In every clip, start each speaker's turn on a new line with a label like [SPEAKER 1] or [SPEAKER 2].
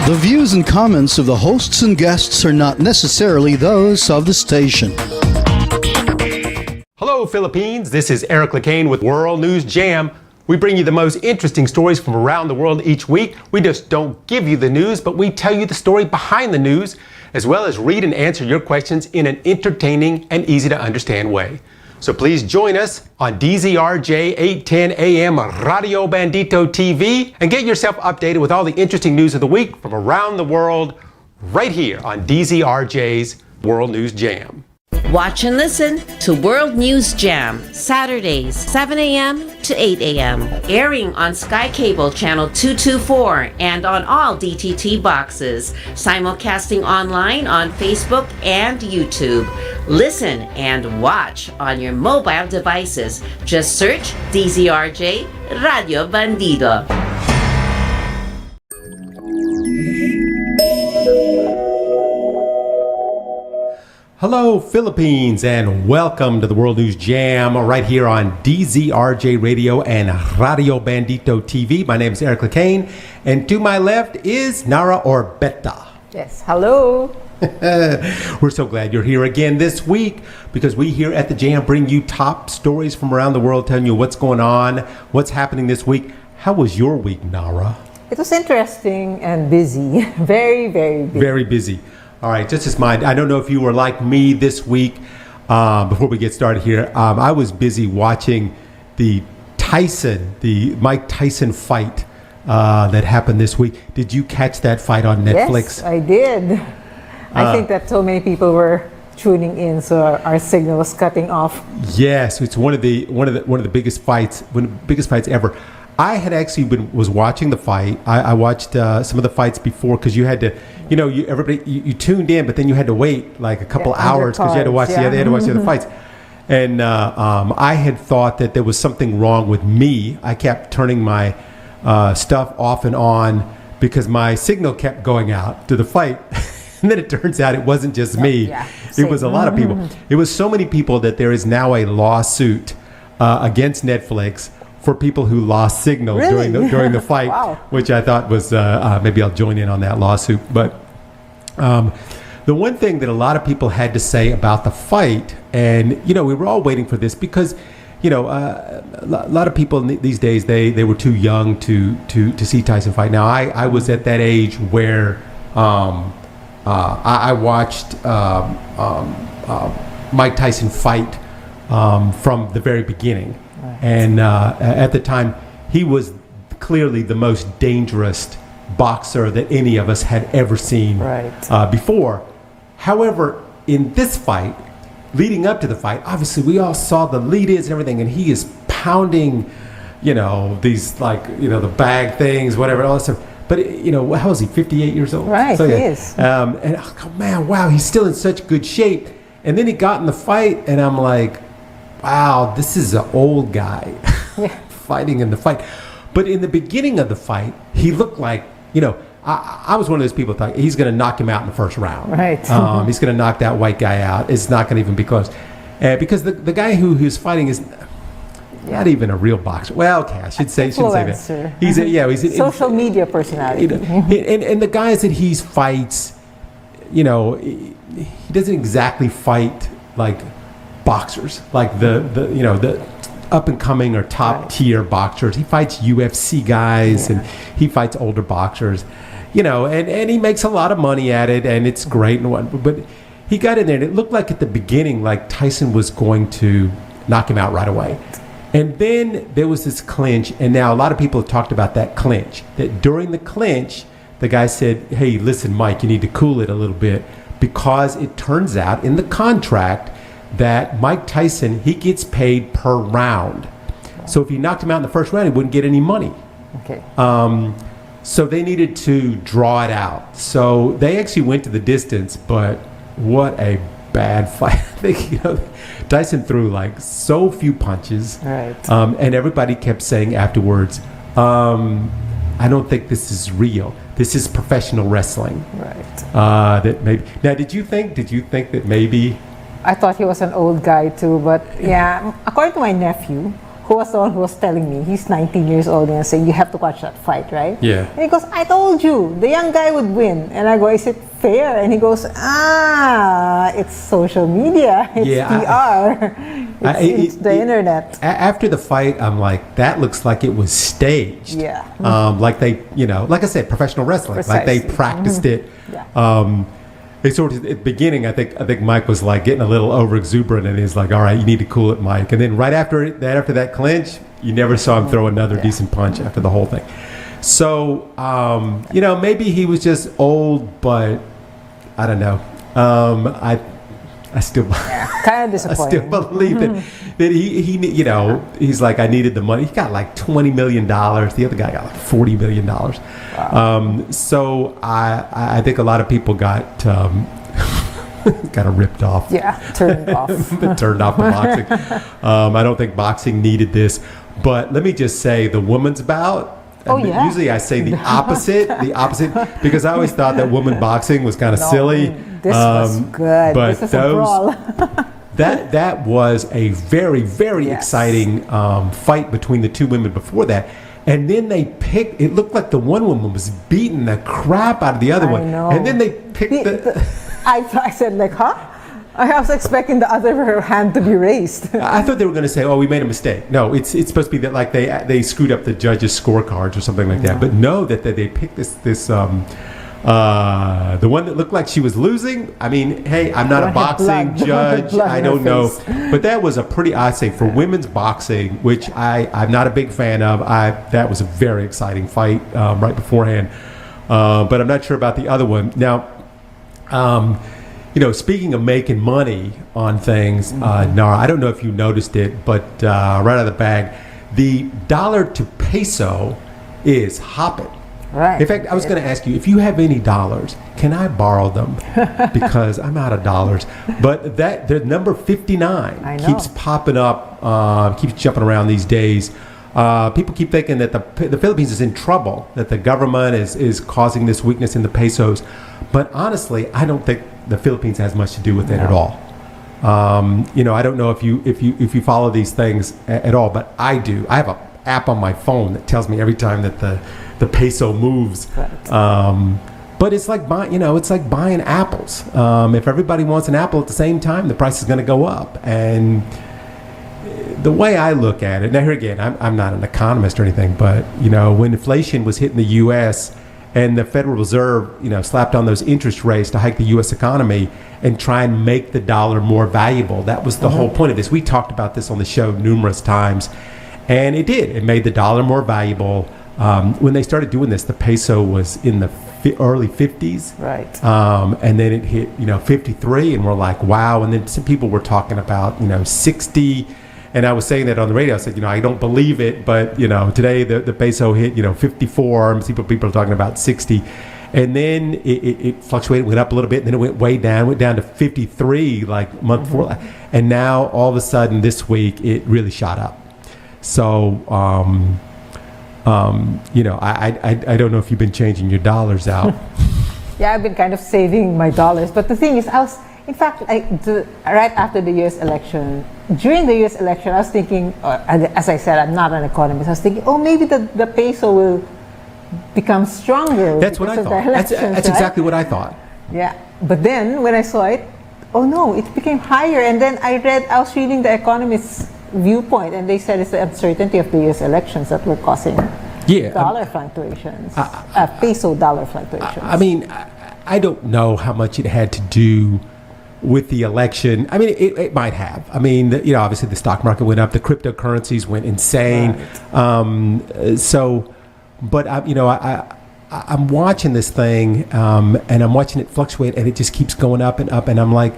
[SPEAKER 1] The views and comments of the hosts and guests are not necessarily those of the station.
[SPEAKER 2] Hello, Philippines. This is LeCain with World News Jam. We bring you the most interesting stories from around the world each week. We just don't give you the news, but we tell you the story behind the news, as well as read and answer your questions in an entertaining and easy to understand way. So please join us on DZRJ 810 AM Radio Bandito TV and get yourself updated with all the interesting news of the week from around the world right here on DZRJ's World News Jam.
[SPEAKER 3] Watch and listen to World News Jam, Saturdays, 7 a.m. to 8 a.m. Airing on Sky Cable Channel 224 and on all DTT boxes. Simulcasting online on Facebook and YouTube. Listen and watch on your mobile devices. Just search DZRJ Radio Bandido.
[SPEAKER 2] Hello, Philippines, and welcome to the World News Jam right here on DZRJ Radio and Radio Bandito TV. My name is LeCain, and to my left is 𝗪cie𝗿𝗀𝗱.
[SPEAKER 4] Yes, hello.
[SPEAKER 2] We're so glad you're here again this week because we here at the Jam bring you top stories from around the world, telling you what's going on, what's happening this week. How was your week, 𝗪cie?
[SPEAKER 4] It was interesting and busy. Very, very busy.
[SPEAKER 2] Very busy. All right, just as mine. I don't know if you were like me this week. Before we get started here, I was busy watching the Mike Tyson fight that happened this week. Did you catch that fight on Netflix?
[SPEAKER 4] Yes, I did. I think that so many people were tuning in, so our signal was cutting off.
[SPEAKER 2] Yes, it's one of the biggest fights, one of the biggest fights ever. I had actually was watching the fight. I watched some of the fights before because you had to, you tuned in, but then you had to wait like a couple hours because you had to watch the other fights. And I had thought that there was something wrong with me. I kept turning my stuff off and on because my signal kept going out to the fight. And then it turns out it wasn't just me. Yeah. It was a lot of people. It was so many people that there is now a lawsuit against Netflix for people who lost signal during the fight, wow. Which I thought was maybe I'll join in on that lawsuit. But the one thing that a lot of people had to say about the fight, and we were all waiting for this because a lot of people these days they were too young to see Tyson fight. Now I was at that age where I watched Mike Tyson fight from the very beginning. And at the time, he was clearly the most dangerous boxer that any of us had ever seen before. However, in this fight, leading up to the fight, obviously we all saw the lead-ins and everything, and he is pounding, these the bag things, whatever, all that stuff. But how is he? 58 years old.
[SPEAKER 4] Right,
[SPEAKER 2] so,
[SPEAKER 4] he is.
[SPEAKER 2] And man, wow, he's still in such good shape. And then he got in the fight, and I'm like, wow, this is an old guy fighting in the fight. But in the beginning of the fight, he looked like, I was one of those people thought he's going to knock him out in the first round.
[SPEAKER 4] Right.
[SPEAKER 2] He's going to knock that white guy out. It's not going to even be close. Because the guy who's fighting is not even a real boxer. Well, okay, I shouldn't say that. He's a
[SPEAKER 4] social media personality.
[SPEAKER 2] And the guys that he fights, he doesn't exactly fight like boxers, like the up and coming or top tier boxers. He fights UFC guys and he fights older boxers, and he makes a lot of money at it, and it's great and what. But he got in there, and it looked like at the beginning like Tyson was going to knock him out right away. And then there was this clinch, and now a lot of people have talked about that clinch. That during the clinch, the guy said, "Hey, listen, Mike, you need to cool it a little bit," because it turns out in the contract that Mike Tyson, he gets paid per round. So if he knocked him out in the first round, he wouldn't get any money.
[SPEAKER 4] Okay.
[SPEAKER 2] So they needed to draw it out. So they actually went to the distance, but what a bad fight. I think, Tyson threw like so few punches.
[SPEAKER 4] Right.
[SPEAKER 2] And everybody kept saying afterwards, I don't think this is real. This is professional wrestling.
[SPEAKER 4] Right.
[SPEAKER 2] That maybe. Now, did you think that maybe
[SPEAKER 4] I thought he was an old guy too, but according to my nephew, who was the one who was telling me, he's 19 years old, and saying, you have to watch that fight, right?
[SPEAKER 2] Yeah.
[SPEAKER 4] And he goes, I told you, the young guy would win. And I go, is it fair? And he goes, it's social media, it's PR, it's the internet.
[SPEAKER 2] After the fight, I'm like, that looks like it was staged.
[SPEAKER 4] Yeah.
[SPEAKER 2] Like they, like I said, professional wrestling.
[SPEAKER 4] Precisely.
[SPEAKER 2] Like they practiced it.
[SPEAKER 4] Yeah.
[SPEAKER 2] They sort of, at the beginning, I think Mike was like getting a little over exuberant, and he's like, all right, you need to cool it, Mike. And then right after that clinch, you never saw him throw another decent punch after the whole thing. So, maybe he was just old, but I don't know. I still
[SPEAKER 4] kind of disappointing.
[SPEAKER 2] I still believe that he he's like, I needed the money. He got like $20 million. The other guy got like $40 million. Wow. So I think a lot of people got kind of ripped off.
[SPEAKER 4] Yeah, turned off.
[SPEAKER 2] Turned off the boxing. I don't think boxing needed this. But let me just say, the women's bout. Usually I say the opposite, because I always thought that woman boxing was kind of silly.
[SPEAKER 4] This was good.
[SPEAKER 2] But
[SPEAKER 4] this is a brawl.
[SPEAKER 2] that was a very, very exciting fight between the two women before that. And then they picked, it looked like the one woman was beating the crap out of the other one.
[SPEAKER 4] Know.
[SPEAKER 2] And then they picked
[SPEAKER 4] I said, like, huh? I was expecting the other hand to be raised.
[SPEAKER 2] I thought they were going to say, we made a mistake. No, it's supposed to be that like they screwed up the judges' scorecards or something like that. But no, that they picked this the one that looked like she was losing. I mean, hey, I'm not a boxing judge. I don't know. But that was I say for women's boxing, which I'm not a big fan of, that was a very exciting fight right beforehand. But I'm not sure about the other one. Now, speaking of making money on things, Nara, I don't know if you noticed it, but right out of the bag, the dollar to peso is hopping.
[SPEAKER 4] Right.
[SPEAKER 2] In fact, I was going to ask you, if you have any dollars, can I borrow them? Because I'm out of dollars. But the number 59 keeps popping up, keeps jumping around these days. People keep thinking that the Philippines is in trouble, that the government is causing this weakness in the pesos. But honestly, I don't think the Philippines has much to do with it at all. I don't know if you follow these things at all, but I do. I have an app on my phone that tells me every time that the peso moves. Right. But it's like buying apples. If everybody wants an apple at the same time, the price is going to go up. And the way I look at it, now here again, I'm not an economist or anything, but when inflation was hitting the U.S. and the Federal Reserve, slapped on those interest rates to hike the U.S. economy and try and make the dollar more valuable, that was the whole point of this. We talked about this on the show numerous times, and it did. It made the dollar more valuable. When they started doing this, the peso was in the early 50s.
[SPEAKER 4] Right.
[SPEAKER 2] And then it hit, 53, and we're like, wow. And then some people were talking about, 60. And I was saying that on the radio. I said, I don't believe it, but today the peso hit 54. And people are talking about 60, and then it fluctuated, went up a little bit, and then it went way down, went down to 53 like month before, and now all of a sudden this week it really shot up. So I don't know if you've been changing your dollars out.
[SPEAKER 4] Yeah, I've been kind of saving my dollars, but the thing is, right after the U.S. election, during the U.S. election, I was thinking, as I said, I'm not an economist. I was thinking, maybe the peso will become stronger.
[SPEAKER 2] That's what I thought. That's exactly what I thought.
[SPEAKER 4] Yeah, but then when I saw it, no, it became higher. And then I was reading the Economist's viewpoint, and they said it's the uncertainty of the U.S. elections that were causing dollar fluctuations, peso dollar fluctuations.
[SPEAKER 2] I mean, I don't know how much it had to do with the election. I mean, it might have. I mean, obviously the stock market went up, the cryptocurrencies went insane. Right. But I'm watching this thing, and I'm watching it fluctuate, and it just keeps going up and up. And I'm like,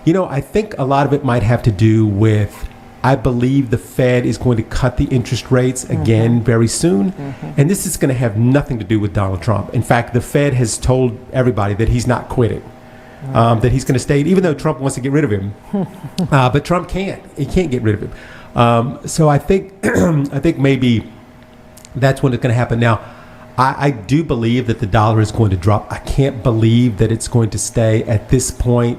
[SPEAKER 2] I think a lot of it might have to do with, I believe the Fed is going to cut the interest rates again very soon. And this is going to have nothing to do with Donald Trump. In fact, the Fed has told everybody that he's not quitting. That he's going to stay, even though Trump wants to get rid of him. But Trump can't. He can't get rid of him. So I think maybe that's when it's going to happen. Now, I do believe that the dollar is going to drop. I can't believe that it's going to stay at this point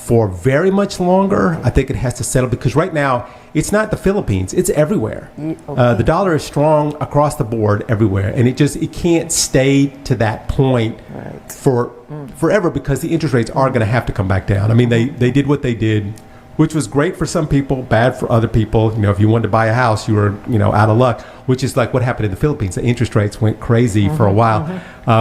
[SPEAKER 2] for very much longer. I think it has to settle because right now it's not the Philippines, it's everywhere. The dollar is strong across the board everywhere, and it can't stay to that point for forever because the interest rates are going to have to come back down. I mean, they did what they did, which was great for some people, bad for other people. You know, if you wanted to buy a house, you were, out of luck, which is like what happened in the Philippines. The interest rates went crazy for a while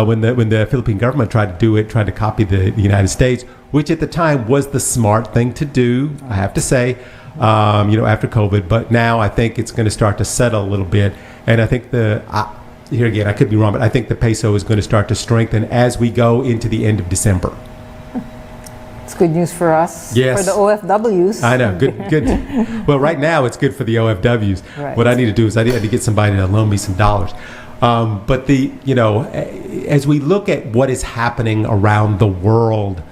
[SPEAKER 2] when the Philippine government tried to copy the United States, which at the time was the smart thing to do, I have to say, after COVID. But now I think it's going to start to settle a little bit. And I think here again, I could be wrong, but I think the peso is going to start to strengthen as we go into the end of December.
[SPEAKER 4] It's good news for us.
[SPEAKER 2] Yes.
[SPEAKER 4] For the OFWs.
[SPEAKER 2] I know. Good. Well, right now it's good for the OFWs.
[SPEAKER 4] Right.
[SPEAKER 2] What I need to do is I need to get somebody to loan me some dollars. But as we look at what is happening around the world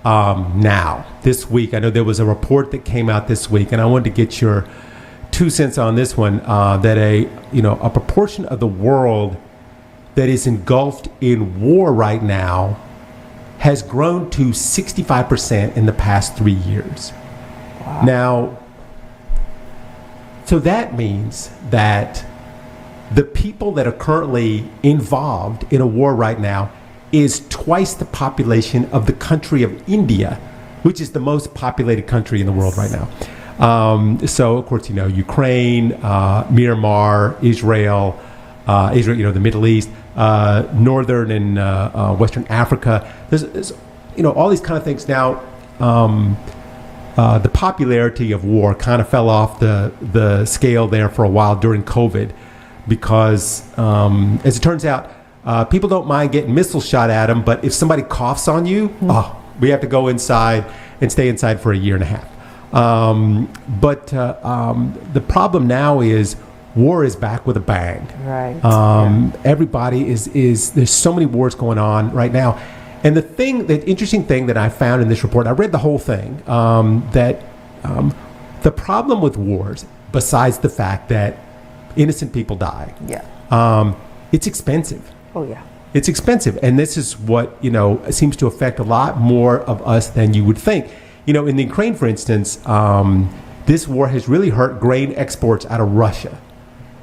[SPEAKER 2] now, this week, I know there was a report that came out this week, and I wanted to get your 2 cents on this one, that a proportion of the world that is engulfed in war right now has grown to 65% in the past 3 years. Wow. Now, so that means that the people that are currently involved in a war right now is twice the population of the country of India, which is the most populated country in the world right now. So, of course, Ukraine, Myanmar, Israel, the Middle East, Northern and Western Africa. There's all these kind of things. Now, the popularity of war kind of fell off the scale there for a while during COVID because, as it turns out, people don't mind getting missiles shot at them, but if somebody coughs on you, we have to go inside and stay inside for a year and a half. But the problem now is war is back with a bang.
[SPEAKER 4] Right.
[SPEAKER 2] Everybody there's so many wars going on right now. And the interesting thing that I found in this report, I read the whole thing, that the problem with wars, besides the fact that innocent people die, it's expensive.
[SPEAKER 4] Oh, yeah.
[SPEAKER 2] It's expensive. And this is what, seems to affect a lot more of us than you would think. In the Ukraine, for instance, this war has really hurt grain exports out of Russia.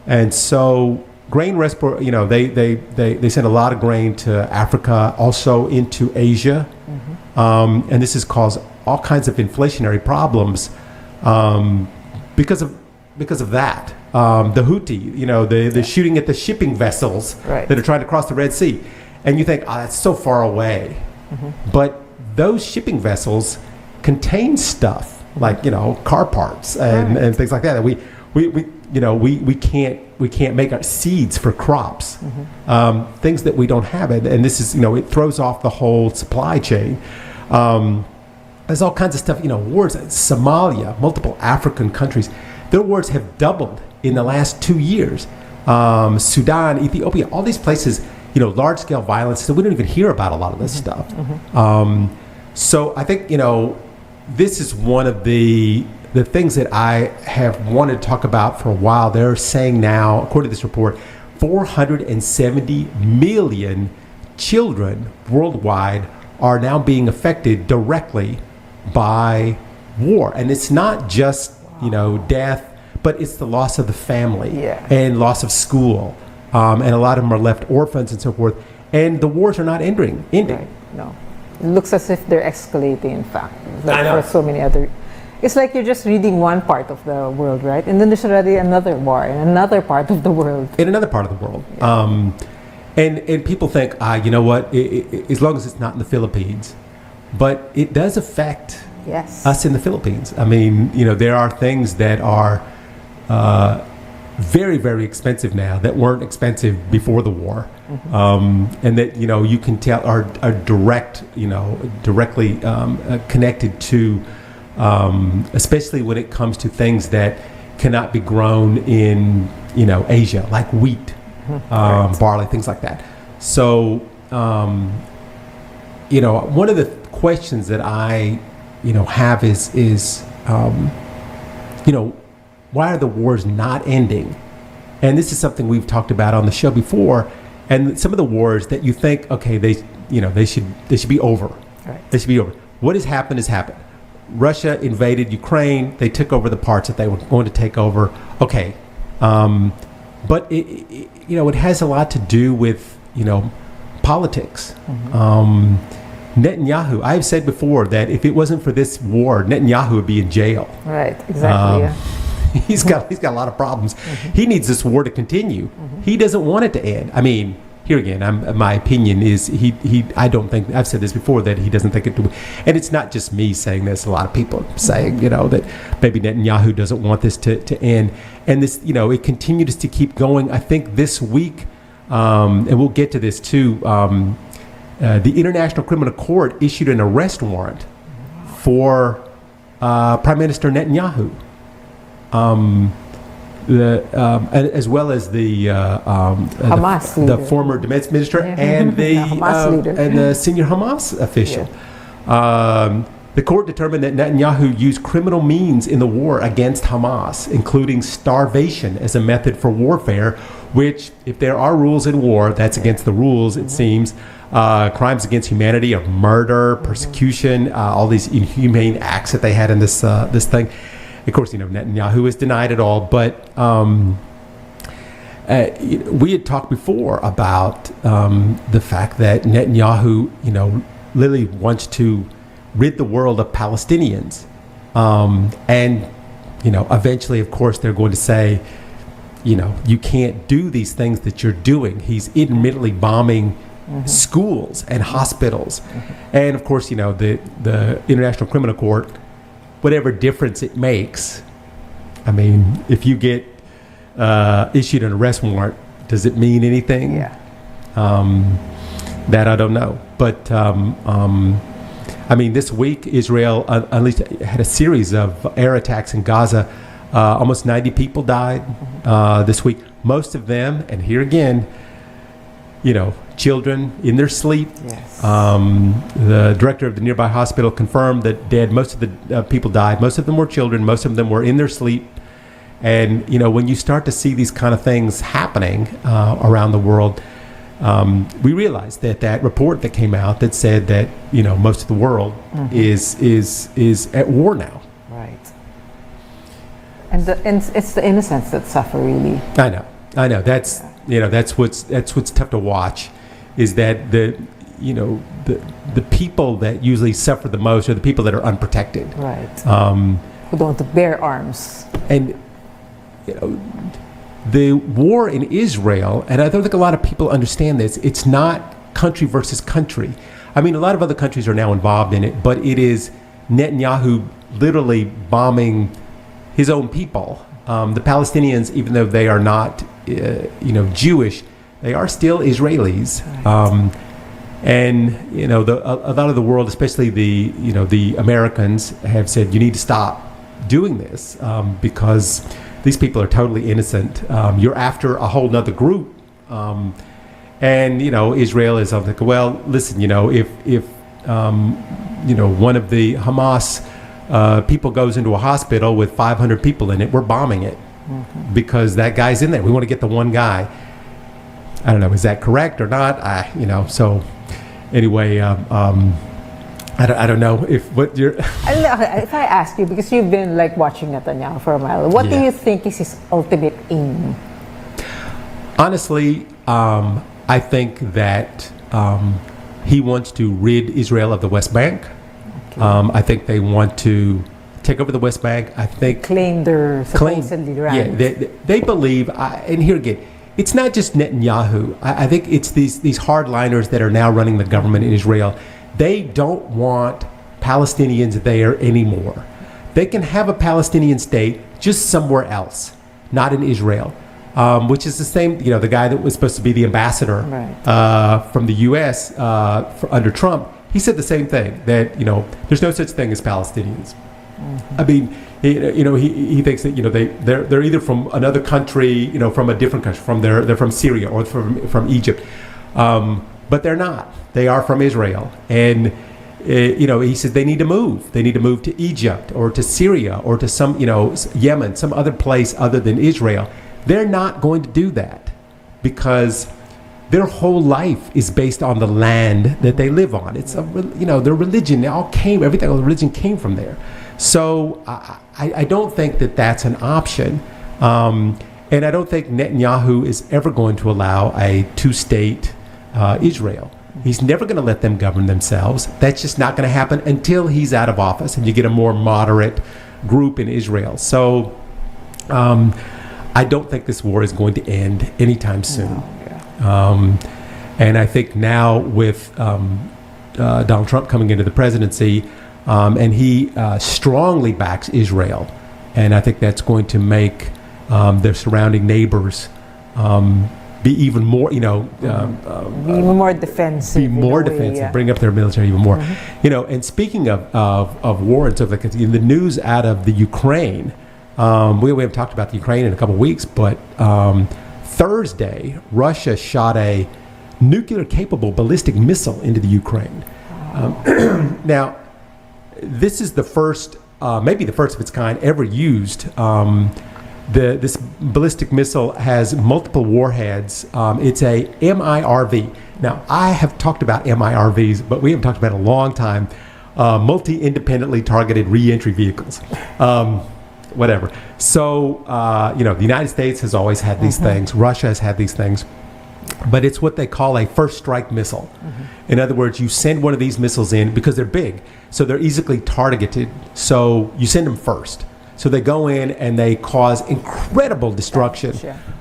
[SPEAKER 2] And so grain export, they send a lot of grain to Africa, also into Asia. And this has caused all kinds of inflationary problems because of that. The Houthi, the shooting at the shipping vessels that are trying to cross the Red Sea. And you think, that's so far away. But those shipping vessels contain stuff like, car parts and things like that. We can't make our seeds for crops, things that we don't have. And this is, it throws off the whole supply chain. There's all kinds of stuff, wars in Somalia, multiple African countries. Their wars have doubled in the last 2 years. Sudan, Ethiopia, all these places, large scale violence. So we don't even hear about a lot of this stuff. So I think, this is one of the things that I have wanted to talk about for a while. They're saying now, according to this report, 470 million children worldwide are now being affected directly by war. And it's not just, death, but it's the loss of the family and loss of school. And a lot of them are left orphans and so forth. And the wars are not ending.
[SPEAKER 4] Right. No. It looks as if they're escalating, in fact.
[SPEAKER 2] I know.
[SPEAKER 4] For so many other... It's like you're just reading one part of the world, right? And then there's already another war in another part of the world.
[SPEAKER 2] In another part of the world. Yeah. And people think, you know what, as long as it's not in the Philippines. But it does affect us in the Philippines. I mean, there are things that are very, very expensive now that weren't expensive before the war. And that, you can tell are directly connected to, especially when it comes to things that cannot be grown in, Asia, like wheat, barley, things like that. So, one of the questions that I, have is why are the wars not ending? And this is something we've talked about on the show before. And some of the wars that you think, okay, they should be over. Right. They should be over. What has happened has happened. Russia invaded Ukraine. They took over the parts that they were going to take over. Okay. But it has a lot to do with, politics. Netanyahu, I've said before that if it wasn't for this war, Netanyahu would be in jail.
[SPEAKER 4] Right, exactly.
[SPEAKER 2] He's got a lot of problems. He needs this war to continue. He doesn't want it to end. I mean, here again, my opinion is I don't think, I've said this before, that he doesn't think it to, and it's not just me saying this, a lot of people saying, that maybe Netanyahu doesn't want this to end. And this, it continues to keep going. I think this week, and we'll get to this too, the International Criminal Court issued an arrest warrant for Prime Minister Netanyahu. As well as the
[SPEAKER 4] Hamas
[SPEAKER 2] the former defense minister and the
[SPEAKER 4] Hamas leader
[SPEAKER 2] and the senior Hamas official. The court determined that Netanyahu used criminal means in the war against Hamas, including starvation as a method for warfare, which, if there are rules in war, that's against the rules, it seems. Crimes against humanity of murder, persecution, all these inhumane acts that they had in this thing. Of course, Netanyahu has denied it all, but we had talked before about the fact that Netanyahu, literally wants to rid the world of Palestinians. And, eventually, of course, they're going to say, you can't do these things that you're doing. He's intermittently bombing schools and hospitals. And, of course, the International Criminal Court, whatever difference it makes, I mean, if you get issued an arrest warrant, does it mean anything?
[SPEAKER 4] Yeah.
[SPEAKER 2] That I don't know. But, this week, Israel had a series of air attacks in Gaza. Almost 90 people died this week. Most of them, and here again, children in their sleep.
[SPEAKER 4] Yes.
[SPEAKER 2] The director of the nearby hospital confirmed that most of the people died. Most of them were children. Most of them were in their sleep. And, when you start to see these kind of things happening around the world, we realized that report that came out that said that, most of the world is at war now.
[SPEAKER 4] Right. And it's the innocents that suffer, really.
[SPEAKER 2] I know. That's what's tough to watch, is that the people that usually suffer the most are the people that are unprotected.
[SPEAKER 4] Right. Who don't bear arms.
[SPEAKER 2] And the war in Israel, and I don't think a lot of people understand this, it's not country versus country. I mean, a lot of other countries are now involved in it, but it is Netanyahu literally bombing his own people. The Palestinians, even though they are not Jewish, they are still Israelis.
[SPEAKER 4] Right.
[SPEAKER 2] And a lot of the world, especially the Americans, have said you need to stop doing this because these people are totally innocent. You're after a whole nother group, and Israel is like, well, listen, if one of the Hamas people goes into a hospital with 500 people in it, we're bombing it because that guy's in there. We want to get the one guy. I don't know, is that correct or not? So anyway, I don't know if what you're.
[SPEAKER 4] If I ask you, because you've been watching Netanyahu for a while, what do you think is his ultimate aim?
[SPEAKER 2] Honestly, I think that he wants to rid Israel of the West Bank. Okay. I think they want to take over the West Bank. I think
[SPEAKER 4] claim their supposedly rights.
[SPEAKER 2] Yeah, they believe. And here again, it's not just Netanyahu. I think it's these hardliners that are now running the government in Israel. They don't want Palestinians there anymore. They can have a Palestinian state just somewhere else, not in Israel, which is the same, the guy that was supposed to be the ambassador from the U.S. Under Trump. He said the same thing, that, there's no such thing as Palestinians. I mean, he thinks that, they're either from another country, from a different country, they're from Syria or from Egypt. But they're not. They are from Israel. And, he says they need to move. They need to move to Egypt or to Syria or to some, Yemen, some other place other than Israel. They're not going to do that because their whole life is based on the land that they live on. It's their religion. All the religion came from there. So I don't think that that's an option. And I don't think Netanyahu is ever going to allow a two-state Israel. He's never going to let them govern themselves. That's just not going to happen until he's out of office and you get a more moderate group in Israel. So I don't think this war is going to end anytime soon. And I think now with Donald Trump coming into the presidency, and he strongly backs Israel, and I think that's going to make their surrounding neighbors be even more,
[SPEAKER 4] be even more defensive.
[SPEAKER 2] Be more defensive, bring up their military even more. And speaking of war and stuff like that, in the news out of the Ukraine, we haven't talked about the Ukraine in a couple of weeks, but Thursday, Russia shot a nuclear-capable ballistic missile into the Ukraine. Now, this is the first, maybe the first of its kind ever used. This ballistic missile has multiple warheads. It's a MIRV. Now, I have talked about MIRVs, but we haven't talked about it in a long time. Multi-independently targeted re-entry vehicles. Whatever. So, the United States has always had these things. Russia has had these things. But it's what they call a first strike missile. In other words, you send one of these missiles in because they're big. So they're easily targeted. So you send them first. So they go in and they cause incredible destruction.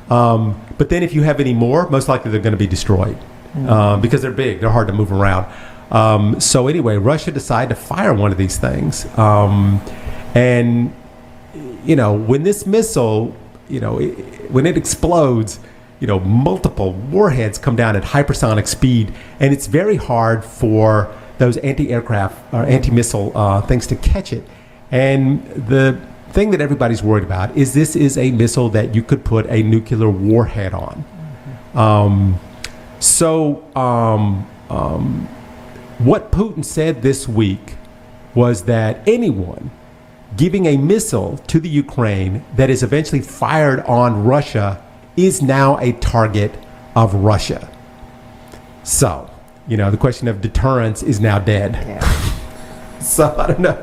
[SPEAKER 2] But then if you have any more, most likely they're going to be destroyed because they're big. They're hard to move around. So anyway, Russia decided to fire one of these things. And, when this missile, when it explodes, multiple warheads come down at hypersonic speed. And it's very hard for those anti-aircraft or anti-missile things to catch it. And the thing that everybody's worried about is this is a missile that you could put a nuclear warhead on. What Putin said this week was that anyone giving a missile to the Ukraine that is eventually fired on Russia is now a target of Russia. So, the question of deterrence is now dead. So I don't know.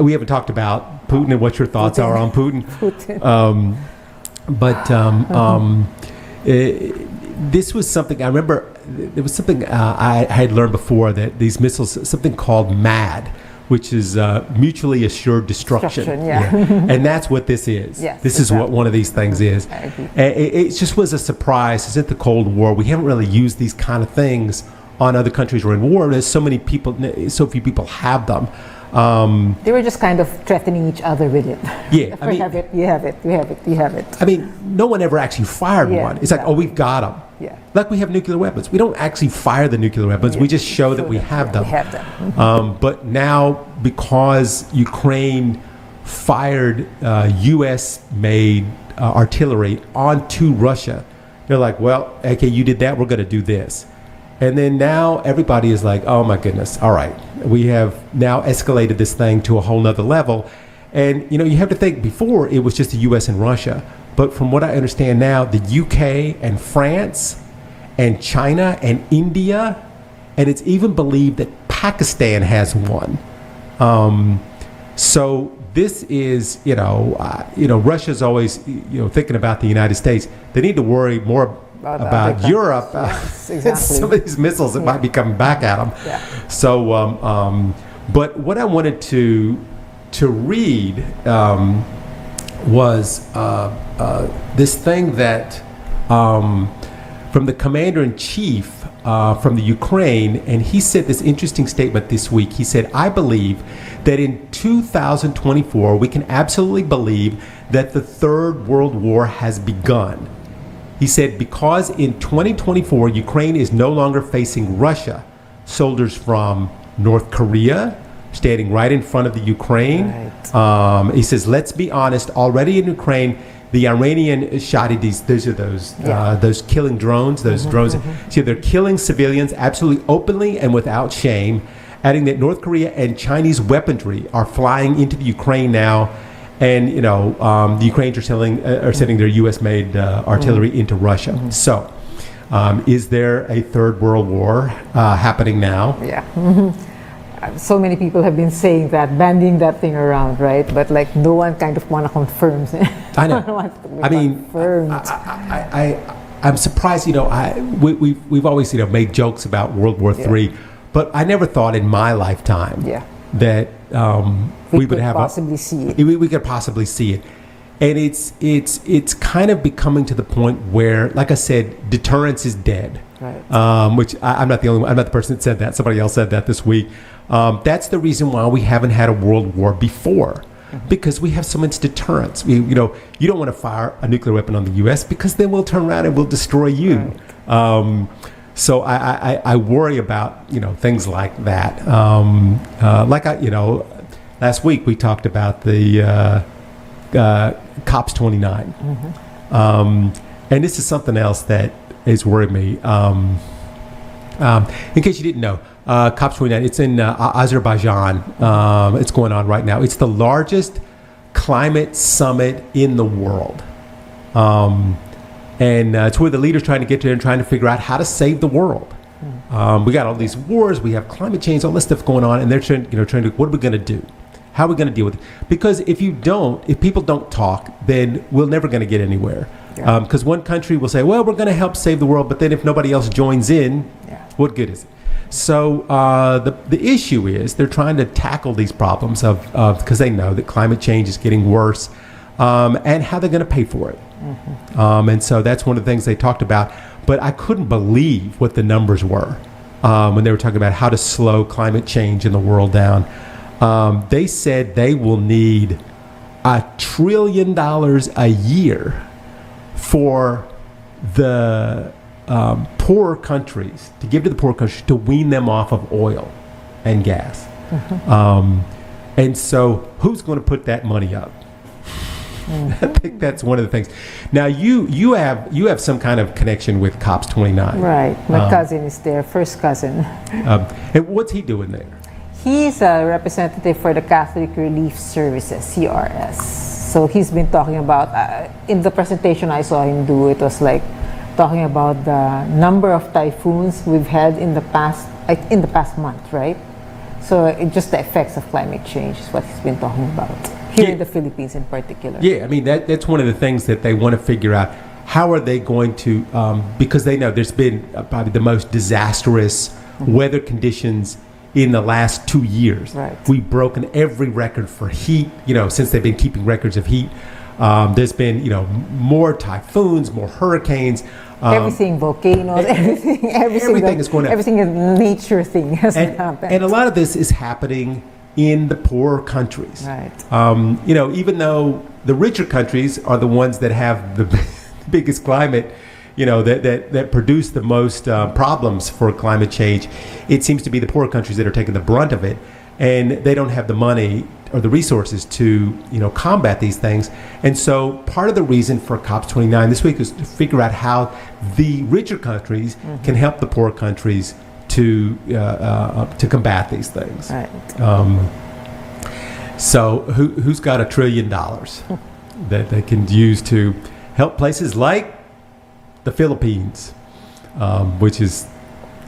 [SPEAKER 2] We haven't talked about Putin and what your thoughts are on Putin. This was something I remember. There was something I had learned before, that these missiles, something called MAD, which is mutually assured destruction. And that's what this is. This is what one of these things is. It just was a surprise. Since the Cold War, we haven't really used these kind of things on other countries who are in war. There's so few people have them.
[SPEAKER 4] They were just kind of threatening each other with it.
[SPEAKER 2] Yeah,
[SPEAKER 4] We have it, you have it, we have it, you have it.
[SPEAKER 2] I mean, no one ever actually fired one. It's like, we've got them. Like we have nuclear weapons. We don't actually fire the nuclear weapons. We just show that we have them.
[SPEAKER 4] We have them.
[SPEAKER 2] But now, because Ukraine fired U.S.-made artillery onto Russia, they're like, well, okay, you did that, we're going to do this. And then now everybody is like, oh my goodness, all right, we have now escalated this thing to a whole nother level. And, you have to think, before it was just the U.S. and Russia. But from what I understand now, the UK and France and China and India, and it's even believed that Pakistan has one. So this is, Russia's always, thinking about the United States. They need to worry more about Europe.
[SPEAKER 4] Exactly.
[SPEAKER 2] Some of these missiles that might be coming back at them. So, but what I wanted to read was this thing that from the commander-in-chief from the Ukraine, and he said this interesting statement this week. He said, I believe that in 2024, we can absolutely believe that the Third World War has begun. He said, because in 2024, Ukraine is no longer facing Russia. Soldiers from North Korea standing right in front of the Ukraine. He says, let's be honest, already in Ukraine, the Iranian Shahidis, those killing drones, drones. See, they're killing civilians absolutely openly and without shame, adding that North Korea and Chinese weaponry are flying into the Ukraine now. And, the Ukrainians are sending their U.S.-made artillery into Russia. So, is there a third world war happening now?
[SPEAKER 4] so many people have been saying that, bandying that thing around, right? But like no one kind of want to confirm.
[SPEAKER 2] I know. I mean,
[SPEAKER 4] confirmed.
[SPEAKER 2] I'm surprised. We've always made jokes about World War III, but I never thought in my lifetime that we would have
[SPEAKER 4] possibly see it.
[SPEAKER 2] We could possibly see it. And it's kind of becoming to the point where, like I said, deterrence is dead.
[SPEAKER 4] Right.
[SPEAKER 2] Which I'm not the only one. I'm not the person that said that. Somebody else said that this week. That's the reason why we haven't had a world war before, because we have so much deterrence. You don't want to fire a nuclear weapon on the U.S. because then we'll turn around and we'll destroy you. Right. So I worry about things like that. Last week we talked about the 𝗪Ç𝗶𝗋𝗋. And this is something else that has worried me. In case you didn't know, 𝗪Ç𝗶𝗋𝗋, it's in Azerbaijan. It's going on right now. It's the largest climate summit in the world. And it's where the leaders trying to get there and trying to figure out how to save the world. We got all these wars, we have climate change, all this stuff going on, and they're trying to, what are we going to do? How are we going to deal with it? Because if people don't talk, then we're never going to get anywhere. Because one country will say, well, we're going to help save the world, but then if nobody else joins in, what good is it? So the issue is they're trying to tackle these problems because they know that climate change is getting worse, and how they're going to pay for it. And so that's one of the things they talked about. But I couldn't believe what the numbers were when they were talking about how to slow climate change in the world down. They said they will need $1 trillion a year for the poorer countries, to give to the poor countries, to wean them off of oil and gas. And so who's going to put that money up? I think that's one of the things. Now you have some kind of connection with 𝗪Ç𝗶𝗋𝗋.
[SPEAKER 4] Right, my cousin is there, first cousin.
[SPEAKER 2] And what's he doing there?
[SPEAKER 4] He's a representative for the Catholic Relief Services, CRS. So he's been talking about, in the presentation I saw him do, it was like talking about the number of typhoons we've had in the past month, right? So just the effects of climate change is what he's been talking about, here in the Philippines in particular.
[SPEAKER 2] Yeah, I mean, that's one of the things that they want to figure out. How are they going to, because they know there's been probably the most disastrous weather conditions in the last 2 years.
[SPEAKER 4] Right.
[SPEAKER 2] We've broken every record for heat, since they've been keeping records of heat. There's been, more typhoons, more hurricanes.
[SPEAKER 4] Everything, volcanoes, everything
[SPEAKER 2] is going to,
[SPEAKER 4] everything is nature thing has happened.
[SPEAKER 2] And a lot of this is happening in the poorer countries.
[SPEAKER 4] Right.
[SPEAKER 2] Even though the richer countries are the ones that have the biggest climate, that produce the most problems for climate change, it seems to be the poorer countries that are taking the brunt of it, and they don't have the money or the resources to combat these things. And so part of the reason for 𝗪Ç𝗶𝗋𝗋 this week is to figure out how the richer countries can help the poor countries to combat these things.
[SPEAKER 4] Right.
[SPEAKER 2] So who's got $1 trillion that they can use to help places like the Philippines, which is,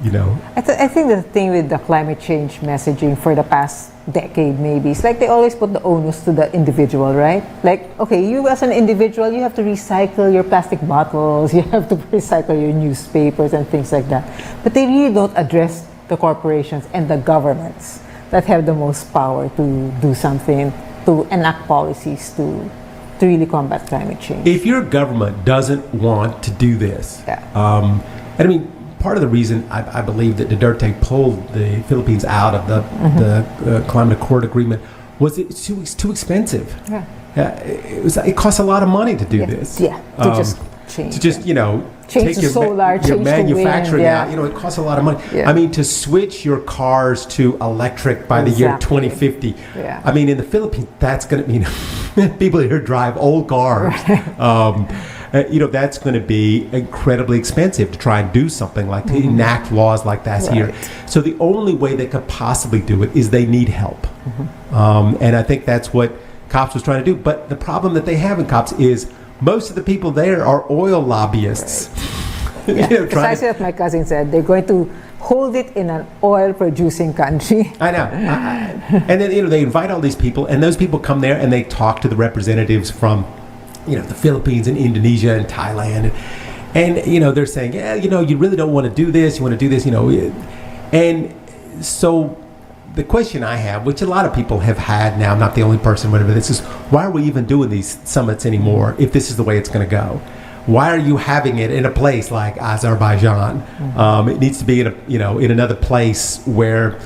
[SPEAKER 4] I think the thing with the climate change messaging for the past decade maybe, it's like they always put the onus to the individual, right? Like, okay, you as an individual, you have to recycle your plastic bottles, you have to recycle your newspapers and things like that. But they really don't address the corporations and the governments that have the most power to do something, to enact policies to really combat climate change.
[SPEAKER 2] If your government doesn't want to do this, and I mean, part of the reason I believe that Duterte pulled the Philippines out of the Climate Accord agreement was it's too expensive. It costs a lot of money to do this.
[SPEAKER 4] To just change.
[SPEAKER 2] To just
[SPEAKER 4] change
[SPEAKER 2] take
[SPEAKER 4] solar,
[SPEAKER 2] your manufacturing
[SPEAKER 4] wind,
[SPEAKER 2] out. It costs a lot of money.
[SPEAKER 4] Yeah.
[SPEAKER 2] I mean, to switch your cars to electric by the year 2050.
[SPEAKER 4] Yeah.
[SPEAKER 2] I mean, in the Philippines, that's going to mean people here drive old cars. That's going to be incredibly expensive to try and do something like to enact laws like that here. So the only way they could possibly do it is they need help. And I think that's what 𝗪Ç was trying to do. But the problem that they have in 𝗪Ç is most of the people there are oil lobbyists.
[SPEAKER 4] Precisely what my cousin said. They're going to hold it in an oil-producing country.
[SPEAKER 2] I know. And then, they invite all these people, and those people come there and they talk to the representatives from, the Philippines and Indonesia and Thailand. And, they're saying, you really don't want to do this. You want to do this, And so the question I have, which a lot of people have had now, I'm not the only person, whatever, this is, why are we even doing these summits anymore if this is the way it's going to go? Why are you having it in a place like Azerbaijan? It needs to be in another place where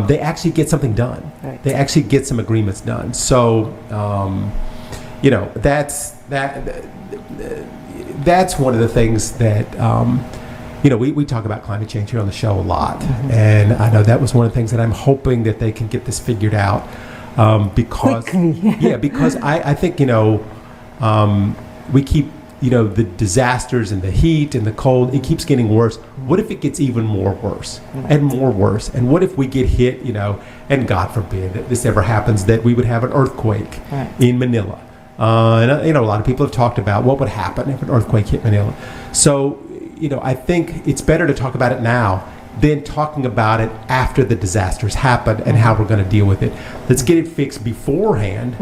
[SPEAKER 2] they actually get something done. Right. They actually get some agreements done. So, that's one of the things that we talk about climate change here on the show a lot, and I know that was one of the things that I'm hoping that they can get this figured out because because I think we keep. The disasters and the heat and the cold, it keeps getting worse. What if it gets even more worse and more worse? And what if we get hit, and God forbid that this ever happens, that we would have an earthquake in Manila. And a lot of people have talked about what would happen if an earthquake hit Manila. So, I think it's better to talk about it now than talking about it after the disasters happen and how we're going to deal with it. Let's get it fixed beforehand,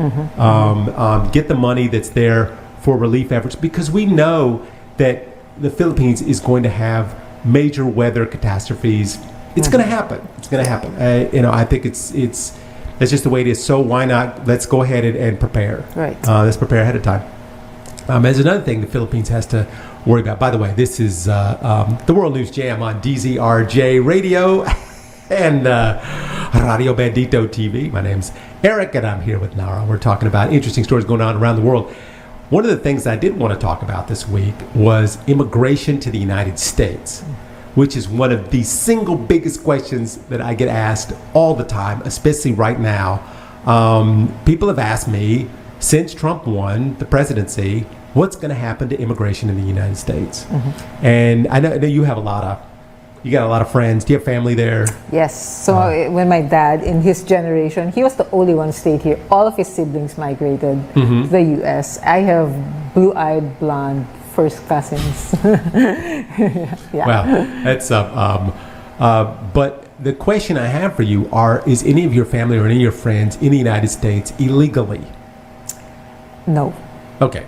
[SPEAKER 2] get the money that's there for relief efforts, because we know that the Philippines is going to have major weather catastrophes. It's going to happen. It's going to happen. I think it's that's just the way it is. So why not? Let's go ahead and prepare. Right. Let's prepare ahead of time. There's another thing the Philippines has to worry about. By the way, this is the World News Jam on DZRJ Radio and Radio Bandito TV. My name's Eric, and I'm here with Nara. We're talking about interesting stories going on around the world. One of the things I did want to talk about this week was immigration to the United States, which is one of the single biggest questions that I get asked all the time, especially right now. People have asked me, since Trump won the presidency, what's going to happen to immigration in the United States? And I know you have you got a lot of friends. Do you have family there?
[SPEAKER 4] Yes. So when my dad, in his generation, he was the only one stayed here. All of his siblings migrated to the U.S. I have blue-eyed, blonde first cousins.
[SPEAKER 2] Wow. That's but the question I have for you is any of your family or any of your friends in the United States illegally?
[SPEAKER 4] No.
[SPEAKER 2] Okay.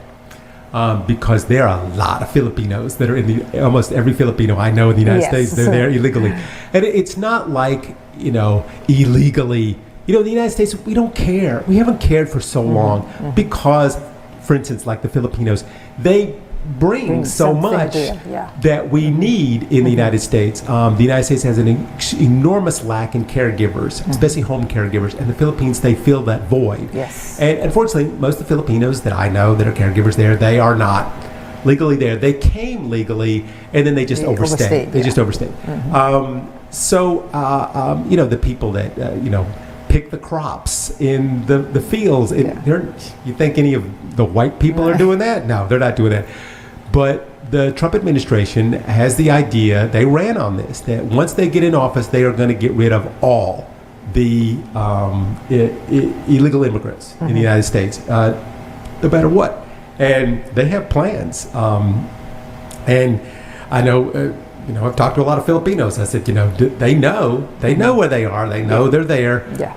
[SPEAKER 2] Because there are a lot of Filipinos that are almost every Filipino I know in the United States, they're there illegally. And it's not like, illegally, the United States, we don't care. We haven't cared for so long because, for instance, like the Filipinos, they bring so much that we need in the United States. The United States has an enormous lack in caregivers, especially home caregivers, and the Philippines, they fill that void. Yes. And unfortunately, most of the Filipinos that I know that are caregivers there, they are not legally there. They came legally, and then they just overstayed. They just overstayed. The people that, pick the crops in the fields. You think any of the white people are doing that? No, they're not doing that. But the Trump administration has the idea, they ran on this, that once they get in office, they are going to get rid of all the illegal immigrants in the United States, no matter what. And they have plans. And I know, I've talked to a lot of Filipinos. I said, they know where they are. They know they're there. Yeah.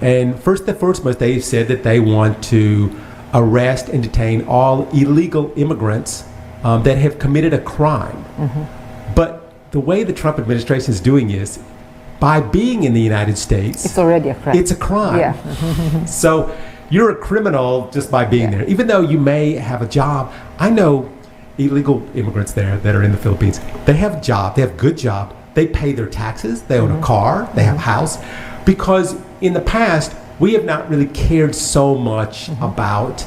[SPEAKER 2] And first and foremost, they said that they want to arrest and detain all illegal immigrants that have committed a crime. But the way the Trump administration is doing is, by being in the United States,
[SPEAKER 4] it's already a crime.
[SPEAKER 2] It's a crime. Yeah. So you're a criminal just by being there, even though you may have a job. I know illegal immigrants there that are in the Philippines. They have a job. They have a good job. They pay their taxes. They own a car. They have a house. Because in the past, we have not really cared so much about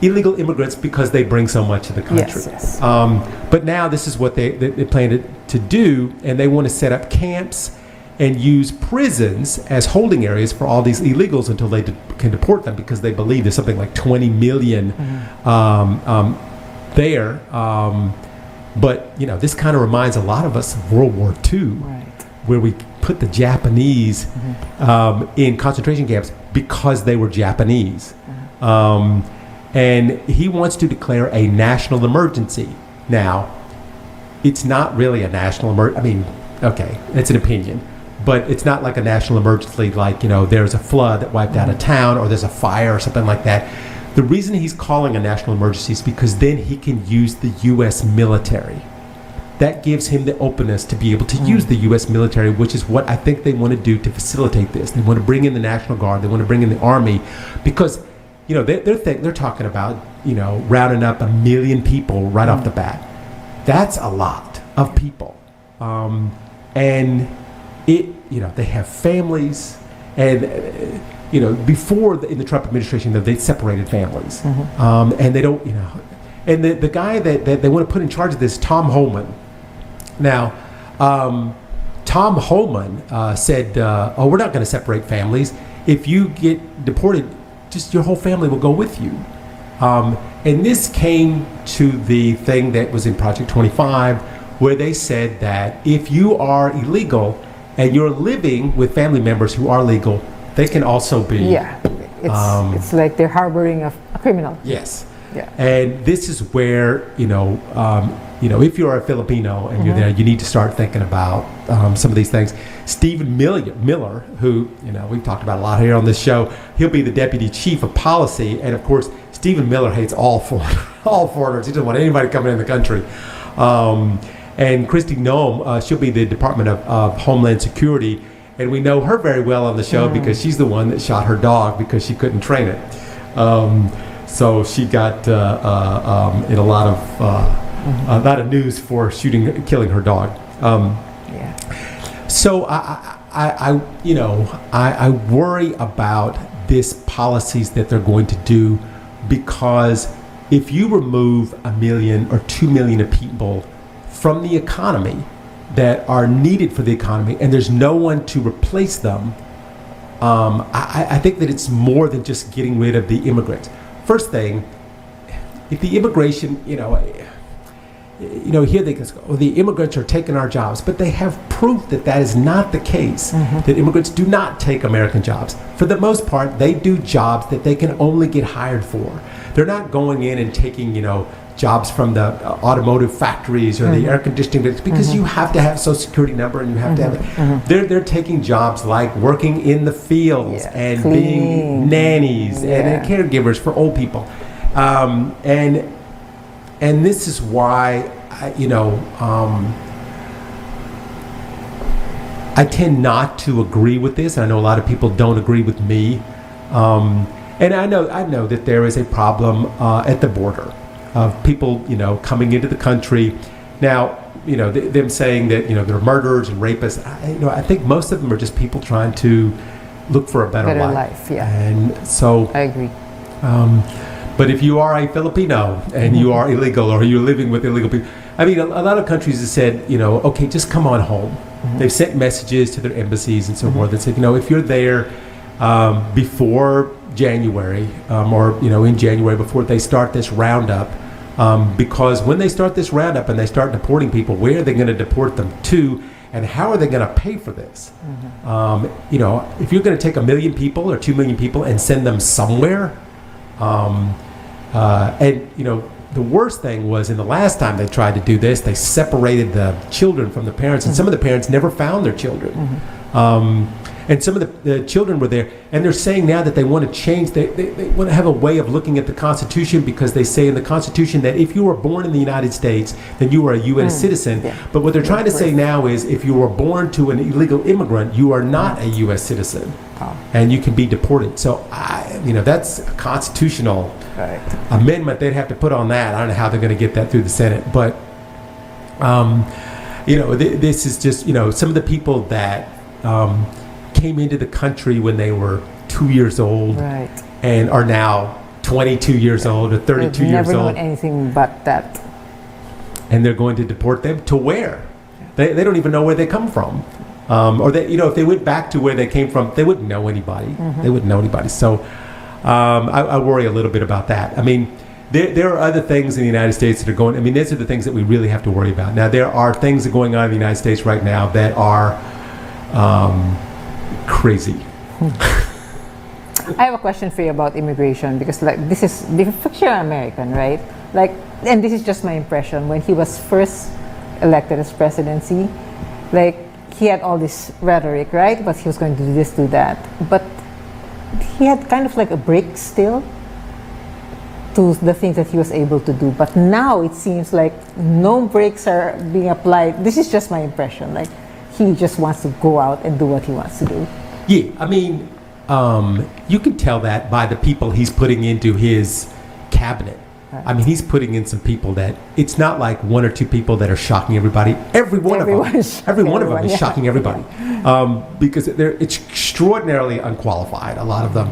[SPEAKER 2] illegal immigrants because they bring so much to the country. Yes. But now this is what they plan to do, and they want to set up camps and use prisons as holding areas for all these illegals until they can deport them, because they believe there's something like 20 million there. But, this kind of reminds a lot of us of World War II, where we put the Japanese in concentration camps because they were Japanese. And he wants to declare a national emergency. Now, it's not really a national emergency. I mean, okay, it's an opinion. But it's not like a national emergency, like, there's a flood that wiped out a town or there's a fire or something like that. The reason he's calling a national emergency is because then he can use the U.S. military. That gives him the openness to be able to use the U.S. military, which is what I think they want to do to facilitate this. They want to bring in the National Guard. They want to bring in the Army because, they're talking about, rounding up 1 million people right off the bat. That's a lot of people. And they have families, and before in the Trump administration, they separated families, and they don't, and the guy that they want to put in charge of this, Tom Homan. Now, Tom Homan said, we're not going to separate families. If you get deported, just your whole family will go with you. And this came to the thing that was in Project 25, where they said that if you are illegal and you're living with family members who are legal, they can also be.
[SPEAKER 4] Yeah, it's like they're harboring a criminal.
[SPEAKER 2] Yes.
[SPEAKER 4] Yeah.
[SPEAKER 2] And this is where, if you're a Filipino and you're there, you need to start thinking about some of these things. Stephen Miller, who, we've talked about a lot here on this show, he'll be the deputy chief of policy. And of course, Stephen Miller hates all foreigners. He doesn't want anybody coming in the country. And Kristi Noem, she'll be the Department of Homeland Security. And we know her very well on the show because she's the one that shot her dog because she couldn't train it. So she got in a lot of news for killing her dog. So I worry about this policies that they're going to do, because if you remove 1 million or 2 million of people from the economy that are needed for the economy, and there's no one to replace them, I think that it's more than just getting rid of the immigrants. First thing, if the immigration, here they can go, the immigrants are taking our jobs, but they have proof that that is not the case, that immigrants do not take American jobs. For the most part, they do jobs that they can only get hired for. They're not going in and taking, jobs from the automotive factories or the air conditioning, because you have to have a social security number and you have to have it. They're taking jobs like working in the fields and being nannies and caregivers for old people. And this is why, I tend not to agree with this. I know a lot of people don't agree with me. And I know that there is a problem at the border of people, coming into the country. Now, them saying that, they're murderers and rapists. I think most of them are just people trying to look for a better life. And so
[SPEAKER 4] I agree.
[SPEAKER 2] But if you are a Filipino and you are illegal, or you're living with illegal people, a lot of countries have said, okay, just come on home. They've sent messages to their embassies and so forth and said, if you're there before January, or in January, before they start this roundup, because when they start this roundup and they start deporting people, where are they going to deport them to, and how are they going to pay for this? If you're going to take 1 million people or 2 million people and send them somewhere, the worst thing was, in the last time they tried to do this, they separated the children from the parents, and some of the parents never found their children. And some of the children were there, and they're saying now that they want to change, they want to have a way of looking at the Constitution, because they say in the Constitution that if you were born in the United States, then you are a U.S. citizen. But what they're trying to say now is, if you were born to an illegal immigrant, you are not a U.S. citizen, and you can be deported. So, that's a constitutional amendment they'd have to put on that. I don't know how they're going to get that through the Senate, but this is just, some of the people that came into the country when they were 2 years old and are now 22 years old or 32 years old.
[SPEAKER 4] Never known anything but that.
[SPEAKER 2] And they're going to deport them to where? They don't even know where they come from. Or they, if they went back to where they came from, they wouldn't know anybody. They wouldn't know anybody. So I worry a little bit about that. There are other things in the United States that are going, these are the things that we really have to worry about. Now, there are things that are going on in the United States right now that are crazy.
[SPEAKER 4] I have a question for you about immigration, because this is because you're American, right? And this is just my impression. When he was first elected as presidency, he had all this rhetoric, right? But he was going to do this, do that. But he had kind of like a break still to the things that he was able to do. But now it seems like no brakes are being applied. This is just my impression. Like he just wants to go out and do what he wants to do.
[SPEAKER 2] Yeah, I mean, you can tell that by the people he's putting into his cabinet.
[SPEAKER 4] Right.
[SPEAKER 2] I mean, he's putting in some people that it's not like one or two people that are shocking everybody. Every one of them is shocking everybody, because they're extraordinarily unqualified. A lot of them,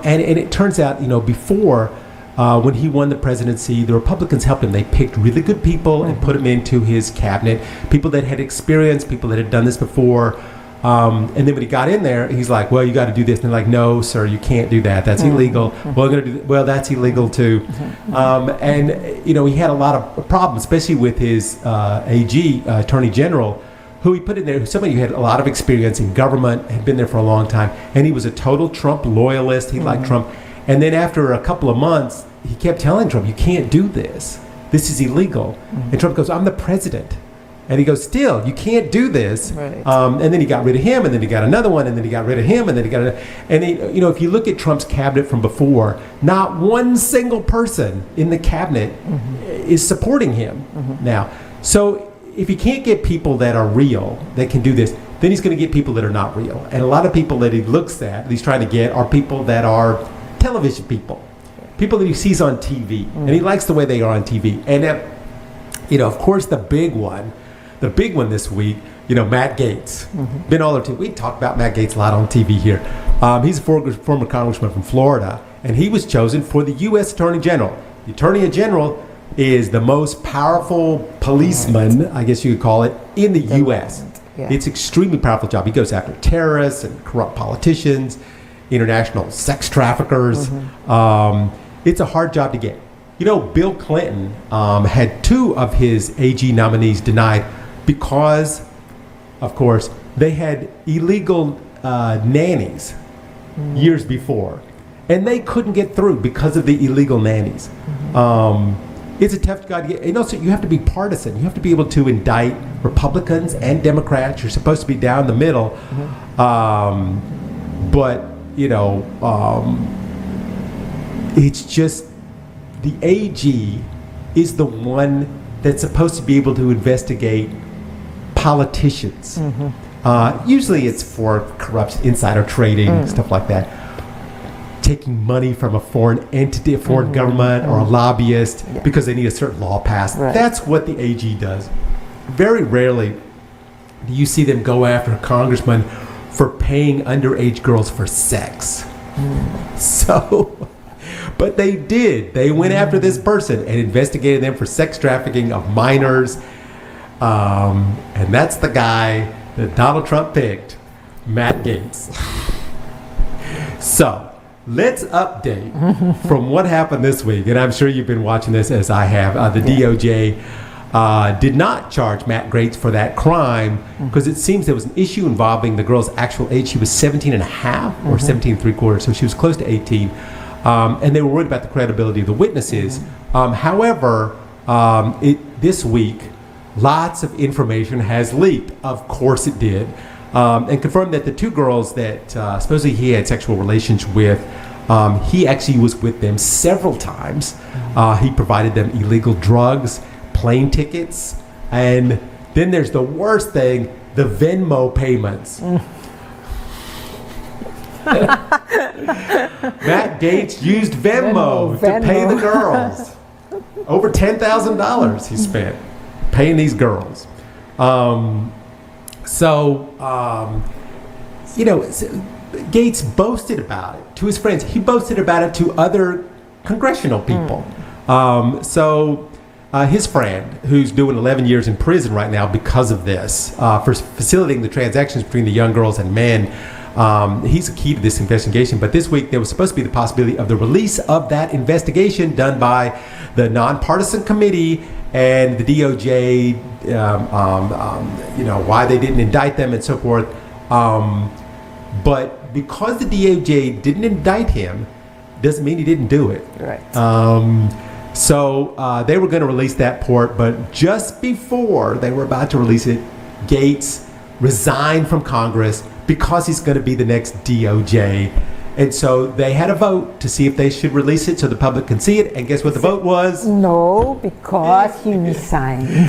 [SPEAKER 2] and it turns out, before. When he won the presidency, the Republicans helped him. They picked really good people and put him into his cabinet, people that had experience, people that had done this before. And then when he got in there, he's like, well, you got to do this. And they're like, no, sir, you can't do that. That's illegal. Well, I'm going to do well, that's illegal too. And, he had a lot of problems, especially with his AG, Attorney General, who he put in there, somebody who had a lot of experience in government, had been there for a long time. And he was a total Trump loyalist. He liked Trump. And then after a couple of months, he kept telling Trump, you can't do this. This is illegal. And Trump goes, I'm the president. And he goes, still, you can't do this.
[SPEAKER 4] Right.
[SPEAKER 2] And then he got rid of him, and then he got another one, and then he got rid of him, and then he got another. And, if you look at Trump's cabinet from before, not one single person in the cabinet is supporting him now. So if he can't get people that are real, that can do this, then he's going to get people that are not real. And a lot of people that he looks at, that he's trying to get, are people that are television people that he sees on TV, and he likes the way they are on TV. And of course, the big one this week, Matt Gaetz, been all over TV. We talk about Matt Gaetz a lot on TV here. He's a former congressman from Florida, and he was chosen for the U.S. Attorney General. The Attorney General is the most powerful policeman, I guess you could call it, in the U.S.
[SPEAKER 4] Yeah.
[SPEAKER 2] It's an extremely powerful job. He goes after terrorists and corrupt politicians, international sex traffickers. It's a hard job to get. Bill Clinton had 2 of his AG nominees denied because, of course, they had illegal nannies years before, and they couldn't get through because of the illegal nannies. It's a tough job to get. And also, you have to be partisan. You have to be able to indict Republicans and Democrats. You're supposed to be down the middle. But it's just the AG is the one that's supposed to be able to investigate politicians. Usually it's for corruption, insider trading, stuff like that. Taking money from a foreign entity, a foreign government, or a lobbyist because they need a certain law passed.
[SPEAKER 4] Right.
[SPEAKER 2] That's what the AG does. Very rarely do you see them go after a congressman for paying underage girls for sex. So, but they did. They went after this person and investigated them for sex trafficking of minors. And that's the guy that Donald Trump picked, Matt Gaetz. So, let's update from what happened this week. And I'm sure you've been watching this as I have. The DOJ did not charge Matt Gaetz for that crime because it seems there was an issue involving the girl's actual age. She was 17 and a half or 17 and 3/4, so she was close to 18. And they were worried about the credibility of the witnesses. However, this week, lots of information has leaked. Of course it did. And confirmed that the 2 girls that supposedly he had sexual relations with, he actually was with them several times. He provided them illegal drugs, plane tickets, and then there's the worst thing, the Venmo payments. Matt Gaetz used Venmo to pay the girls. Over $10,000 he spent paying these girls. Gaetz boasted about it to his friends. He boasted about it to other congressional people. His friend, who's doing 11 years in prison right now because of this, for facilitating the transactions between the young girls and men, he's a key to this investigation. But this week, there was supposed to be the possibility of the release of that investigation done by the nonpartisan committee and the DOJ, why they didn't indict them and so forth. But because the DOJ didn't indict him, doesn't mean he didn't do it.
[SPEAKER 4] Right.
[SPEAKER 2] So they were going to release that report, but just before they were about to release it, Gaetz resign from Congress because he's going to be the next DOJ. And so they had a vote to see if they should release it so the public can see it. And guess what the vote was?
[SPEAKER 4] No, because he resigned.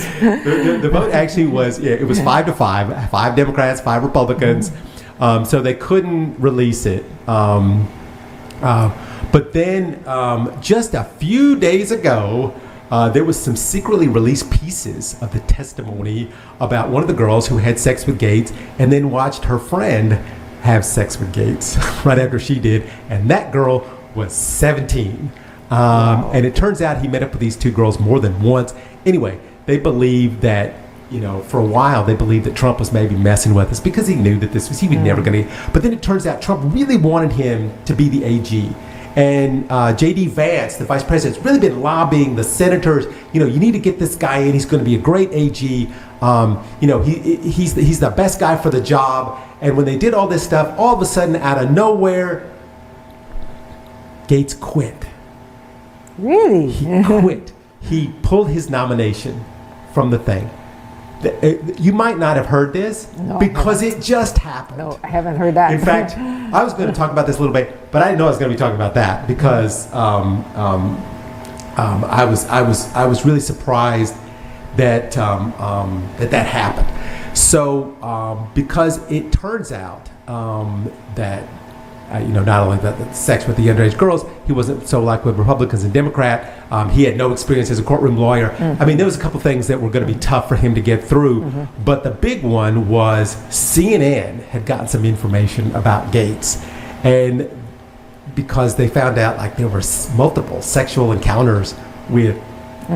[SPEAKER 2] The vote actually was, it was 5-5, 5 Democrats, 5 Republicans. So they couldn't release it. But then just a few days ago, there was some secretly released pieces of the testimony about one of the girls who had sex with Gates and then watched her friend have sex with Gates right after she did. And that girl was 17. And it turns out he met up with these 2 girls more than once. Anyway, they believe that, for a while, they believed that Trump was maybe messing with us because he knew that he was never going to. But then it turns out Trump really wanted him to be the AG. And J.D. Vance, the vice president, has really been lobbying the senators. You need to get this guy in. He's going to be a great AG. He's the best guy for the job. And when they did all this stuff, all of a sudden, out of nowhere, Gates quit.
[SPEAKER 4] Really?
[SPEAKER 2] He quit. He pulled his nomination from the thing. You might not have heard this because it just happened.
[SPEAKER 4] No, I haven't heard that.
[SPEAKER 2] In fact, I was going to talk about this a little bit, but I didn't know I was going to be talking about that because I was really surprised that that happened. So because it turns out that not only the sex with the underage girls, he wasn't so like with Republicans and Democrats. He had no experience as a courtroom lawyer. I mean, there was a couple things that were going to be tough for him to get through. But the big one was CNN had gotten some information about Gates. And because they found out like there were multiple sexual encounters with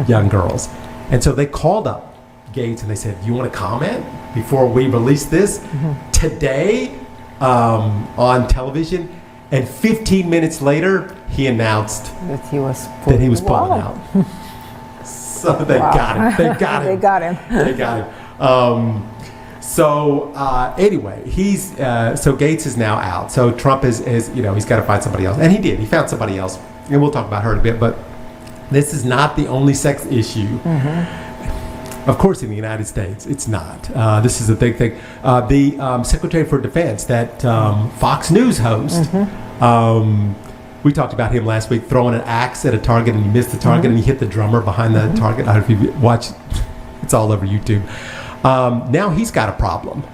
[SPEAKER 2] young girls. And so they called up Gates and they said, "You want to comment before we release this today?" On television, and 15 minutes later, he announced
[SPEAKER 4] that he was
[SPEAKER 2] pulling out. So they got him. They got him.
[SPEAKER 4] They got him.
[SPEAKER 2] They got him. Anyway, so Gates is now out. So Trump is he's got to find somebody else, and he did. He found somebody else, and we'll talk about her in a bit. But this is not the only sex issue. Of course, in the United States, it's not. This is a big thing. The Secretary for Defense, that Fox News host, we talked about him last week, throwing an axe at a target and he missed the target and he hit the drummer behind the target. I don't know if you watch, it's all over YouTube. Now he's got a problem.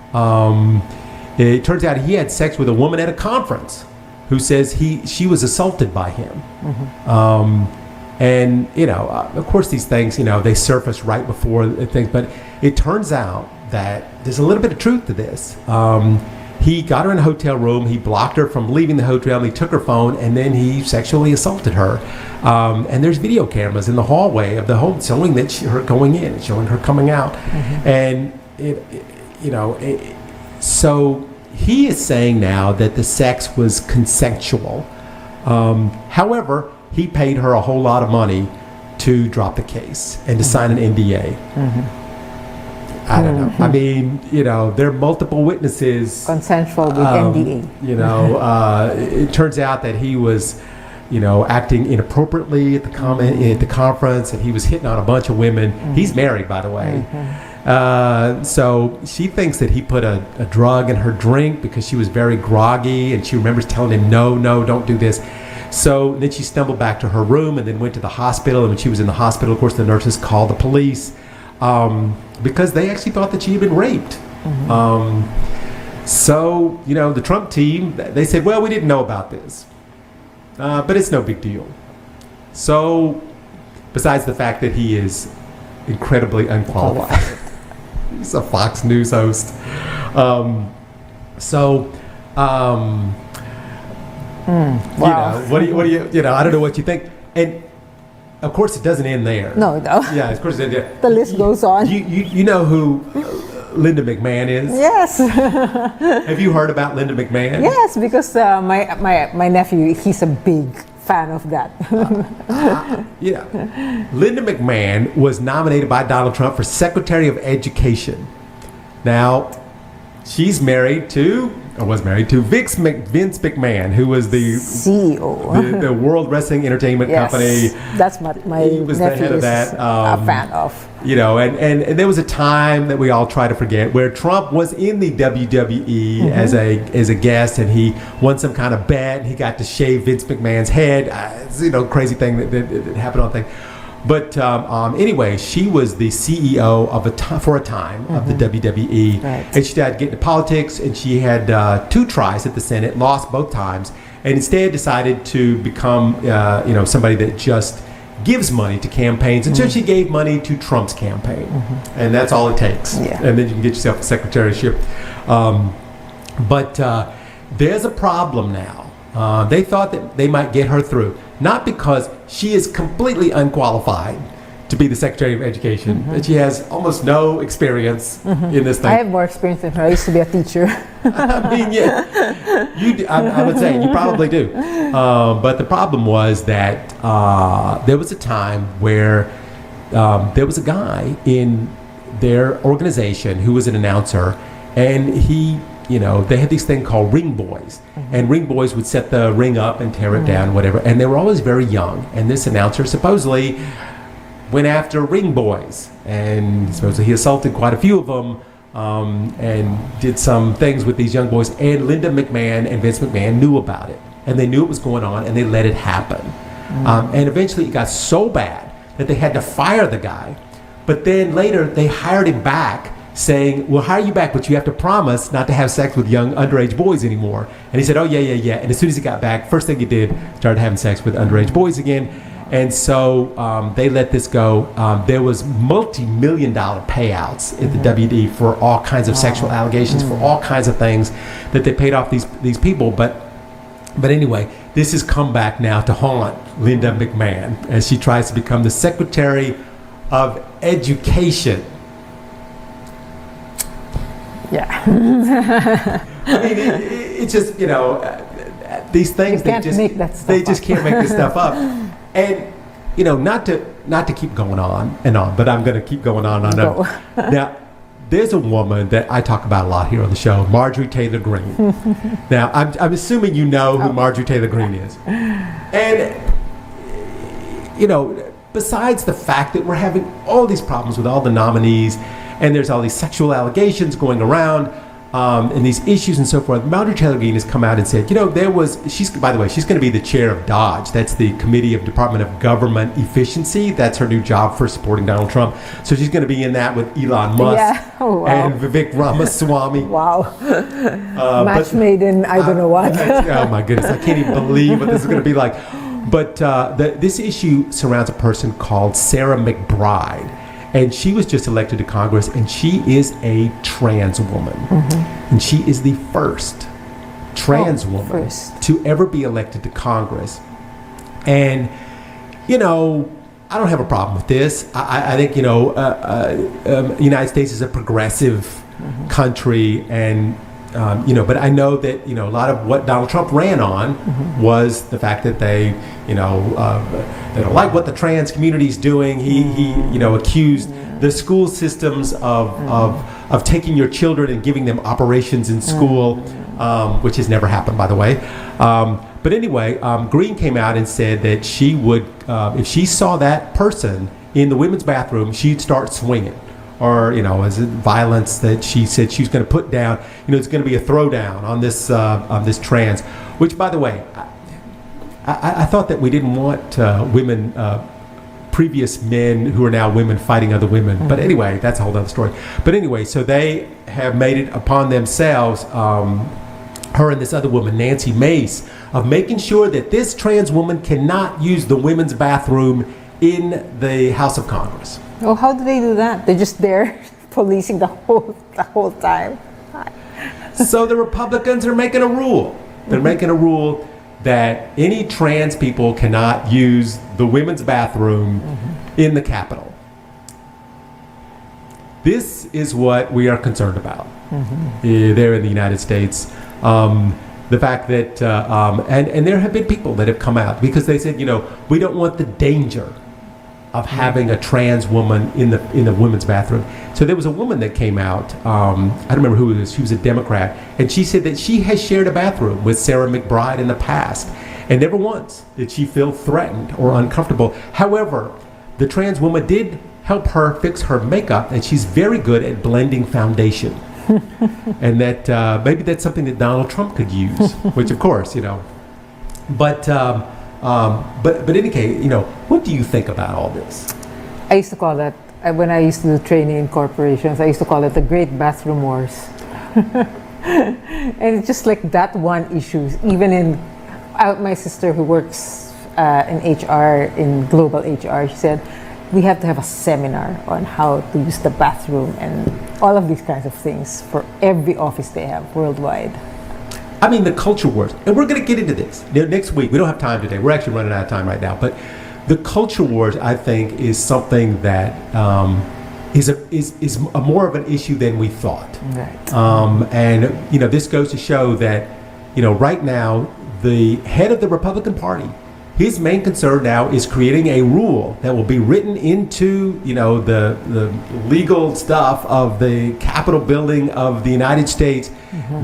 [SPEAKER 2] It turns out he had sex with a woman at a conference who says she was assaulted by him. And, of course, these things, they surface right before things. But it turns out that there's a little bit of truth to this. He got her in a hotel room. He blocked her from leaving the hotel. He took her phone, and then he sexually assaulted her. And there's video cameras in the hallway of the home showing that her going in, showing her coming out. And, so he is saying now that the sex was consensual. However, he paid her a whole lot of money to drop the case and to sign an NDA. I don't know. I mean, there are multiple witnesses.
[SPEAKER 4] Consensual with NDA.
[SPEAKER 2] It turns out that he was, acting inappropriately at the conference, and he was hitting on a bunch of women. He's married, by the way. So she thinks that he put a drug in her drink because she was very groggy, and she remembers telling him, no, don't do this. So then she stumbled back to her room and then went to the hospital. And when she was in the hospital, of course, the nurses called the police because they actually thought that she had been raped. So, the Trump team, they said, well, we didn't know about this, but it's no big deal. So besides the fact that he is incredibly unqualified, he's a Fox News host.
[SPEAKER 4] Wow.
[SPEAKER 2] What do you I don't know what you think. And of course it doesn't end there.
[SPEAKER 4] No.
[SPEAKER 2] Yeah, of course it doesn't end there.
[SPEAKER 4] The list goes on.
[SPEAKER 2] You know who Linda McMahon is?
[SPEAKER 4] Yes.
[SPEAKER 2] Have you heard about Linda McMahon?
[SPEAKER 4] Yes, because my nephew, he's a big fan of that.
[SPEAKER 2] Linda McMahon was nominated by Donald Trump for Secretary of Education. Now, she's married to was married to Vince McMahon, who was the
[SPEAKER 4] CEO,
[SPEAKER 2] the World Wrestling Entertainment
[SPEAKER 4] yes,
[SPEAKER 2] Company.
[SPEAKER 4] That's what my
[SPEAKER 2] He was the
[SPEAKER 4] nephew
[SPEAKER 2] head of
[SPEAKER 4] is
[SPEAKER 2] that,
[SPEAKER 4] a fan of.
[SPEAKER 2] You know, and there was a time that we all try to forget where Trump was in the WWE as a guest, and he won some kind of bet, and he got to shave Vince McMahon's head. It's, you know, crazy thing that happened on thing. But anyway, she was the CEO for a time of the WWE,
[SPEAKER 4] Right.
[SPEAKER 2] and she started getting into politics, and she had 2 tries at the Senate, lost both times, and instead decided to become somebody that just gives money to campaigns. And so she gave money to Trump's campaign, and that's all it takes.
[SPEAKER 4] Yeah.
[SPEAKER 2] And then you can get yourself a secretaryship. But there's a problem now. They thought that they might get her through, not because she is completely unqualified to be the Secretary of Education, that she has almost no experience in this thing.
[SPEAKER 4] I have more experience than her. I used to be a teacher.
[SPEAKER 2] I mean, yeah, I would say you probably do. But the problem was that there was a time where there was a guy in their organization who was an announcer, and he, you know, they had this thing called ring boys, and ring boys would set the ring up and tear it down, whatever, and they were always very young. And this announcer supposedly went after ring boys, and supposedly he assaulted quite a few of them, and did some things with these young boys. And Linda McMahon and Vince McMahon knew about it, and they knew it was going on, and they let it happen. And eventually it got so bad that they had to fire the guy. But then later they hired him back, saying, "We'll hire you back, but you have to promise not to have sex with young underage boys anymore." And he said, "Oh, yeah. And as soon as he got back, first thing he did, started having sex with underage boys again. And so they let this go. There was multi-million-dollar payouts at the WD for all kinds of sexual allegations, for all kinds of things that they paid off these people. But anyway, this has come back now to haunt Linda McMahon as she tries to become the Secretary of Education.
[SPEAKER 4] Yeah.
[SPEAKER 2] I mean, it's just, you know, these things,
[SPEAKER 4] You can't make that stuff
[SPEAKER 2] they just
[SPEAKER 4] up.
[SPEAKER 2] can't make this stuff up. And, you know, not to keep going on and on, but I'm going to keep going on and on. Now, there's a woman that I talk about a lot here on the show, Marjorie Taylor Greene. Now, I'm assuming you know who Marjorie Taylor Greene is. And, you know, besides the fact that we're having all these problems with all the nominees, and there's all these sexual allegations going around, and these issues and so forth, Marjorie Taylor Greene has come out and said, you know, she's going to be the chair of DOGE. That's the Committee of Department of Government Efficiency. That's her new job for supporting Donald Trump. So she's going to be in that with Elon Musk and Vivek Ramaswamy.
[SPEAKER 4] Wow. Match made in I don't know what.
[SPEAKER 2] Oh my goodness, I can't even believe what this is going to be like. But this issue surrounds a person called Sarah McBride. And she was just elected to Congress, and she is a trans woman. And she is the first trans woman to ever be elected to Congress. And, you know, I don't have a problem with this. I think, you know, the United States is a progressive country, and, you know, but I know that, you know, a lot of what Donald Trump ran on was the fact that they, you know, they don't like what the trans community is doing. He you know, accused the school systems of taking your children and giving them operations in school, which has never happened, by the way. But anyway, Greene came out and said that she would, if she saw that person in the women's bathroom, she'd start swinging. Or, you know, as violence that she said she was going to put down. You know, it's going to be a throwdown on this trans. Which, by the way, I thought that we didn't want women, previous men who are now women fighting other women. But anyway, that's a whole other story. But anyway, so they have made it upon themselves, her and this other woman, Nancy Mace, of making sure that this trans woman cannot use the women's bathroom in the House of Congress.
[SPEAKER 4] Oh, how do they do that? They're just there policing the whole time.
[SPEAKER 2] So the Republicans are making a rule. They're making a rule that any trans people cannot use the women's bathroom in the Capitol. This is what we are concerned about there in the United States. The fact that, and there have been people that have come out because they said, you know, we don't want the danger of having a trans woman in the women's bathroom. So there was a woman that came out. I don't remember who it was. She was a Democrat, and she said that she has shared a bathroom with Sarah McBride in the past, and never once did she feel threatened or uncomfortable. However, the trans woman did help her fix her makeup, and she's very good at blending foundation. And that maybe that's something that Donald Trump could use, which of course, But in any case, what do you think about all this?
[SPEAKER 4] I used to call that, when I used to do training in corporations, I used to call it the Great Bathroom Wars. And it's just like that one issue, even in my sister who works in HR, in global HR, she said, we have to have a seminar on how to use the bathroom and all of these kinds of things for every office they have worldwide.
[SPEAKER 2] I mean, the culture wars, and we're going to get into this next week. We don't have time today. We're actually running out of time right now. But the culture wars, I think, is something that is a more of an issue than we thought.
[SPEAKER 4] Right.
[SPEAKER 2] And this goes to show that right now the head of the Republican Party, his main concern now is creating a rule that will be written into the legal stuff of the Capitol building of the United States,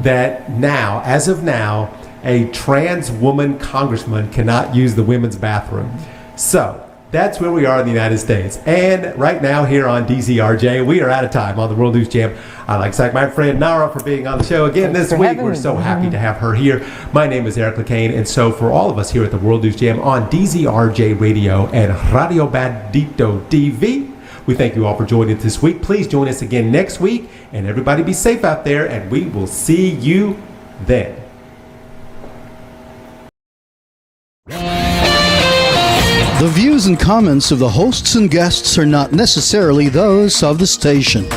[SPEAKER 2] that now, as of now, a trans woman congressman cannot use the women's bathroom. So that's where we are in the United States. And right now here on DZRJ, we are out of time on the World News Jam. I'd like to thank my friend Nara for being on the show again this week. We're so happy to have her here. My name is Eric LeCain, and so for all of us here at the World News Jam on DZRJ Radio and Radio Bandito TV, we thank you all for joining us this week. Please join us again next week, and everybody be safe out there, and we will see you then.
[SPEAKER 1] The views and comments of the hosts and guests are not necessarily those of the station.